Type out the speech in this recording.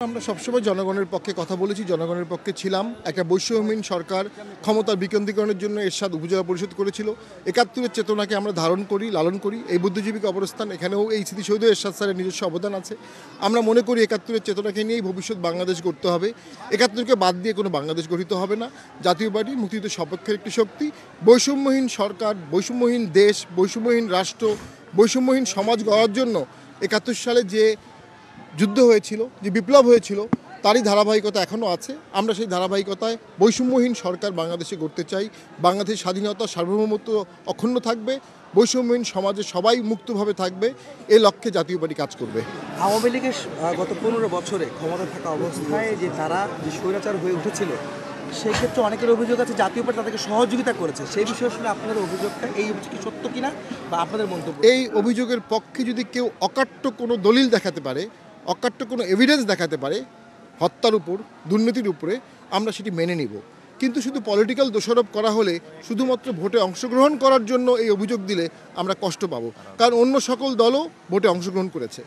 আমরা সবসময় জনগণের পক্ষে কথা বলেছি, জনগণের পক্ষে ছিলাম। একটা বৈষম্যহীন সরকার ক্ষমতার বিকেন্দ্রীকরণের জন্য এরশাদ উপজেলা পরিষদ করেছিল। ৭১-এর চেতনাকে আমরা ধারণ করি, লালন করি। এই বুদ্ধিজীবী কবরস্থান, এখানেও এই স্মৃতিসৌধে এরশাদ স্যারের নিজস্ব অবদান আছে। আমরা মনে করি ৭১-এর চেতনাকে নিয়েই ভবিষ্যৎ বাংলাদেশ গড়তে হবে। ৭১-কে বাদ দিয়ে কোনো বাংলাদেশ গঠিত হবে না। জাতীয় পার্টি মুক্তিযুদ্ধের সপক্ষের একটি শক্তি। বৈষম্যহীন সরকার, বৈষম্যহীন দেশ, বৈষম্যহীন রাষ্ট্র, বৈষম্যহীন সমাজ গড়ার জন্য ৭১ সালে যে যুদ্ধ হয়েছিল, যে বিপ্লব হয়েছিল, তারই ধারাবাহিকতা এখনও আছে। আমরা সেই ধারাবাহিকতায় বৈষম্যহীন সরকার বাংলাদেশে গড়তে চাই। বাংলাদেশের স্বাধীনতা, সার্বভৌমত্ব অক্ষুণ্ণ থাকবে, বৈষম্যহীন সমাজে সবাই মুক্তভাবে থাকবে, এই লক্ষ্যে জাতীয় পার্টি কাজ করবে। আওয়ামী লীগের গত ১৫ বছরে ক্ষমতা থাকা অবস্থায় যে তারা যে স্বৈরাচার হয়ে উঠেছিল, সেই ক্ষেত্রে অনেকের অভিযোগ আছে জাতীয় পার্টি তাদেরকে সহযোগিতা করেছে। সেই বিষয়ে আসলে আপনাদের অভিযোগটা এই কি সত্য কিনা বা আপনাদের মন্তব্য? এই অভিযোগের পক্ষে যদি কেউ অকাট্য কোনো দলিল দেখাতে পারে, অকাট্য কোনো এভিডেন্স দেখাতে পারে হত্যার উপর, দুর্নীতির উপরে, আমরা সেটি মেনে নিব। কিন্তু শুধু পলিটিক্যাল দোষারোপ করা হলে, শুধুমাত্র ভোটে অংশগ্রহণ করার জন্য এই অভিযোগ দিলে আমরা কষ্ট পাবো, কারণ অন্য সকল দলও ভোটে অংশগ্রহণ করেছে।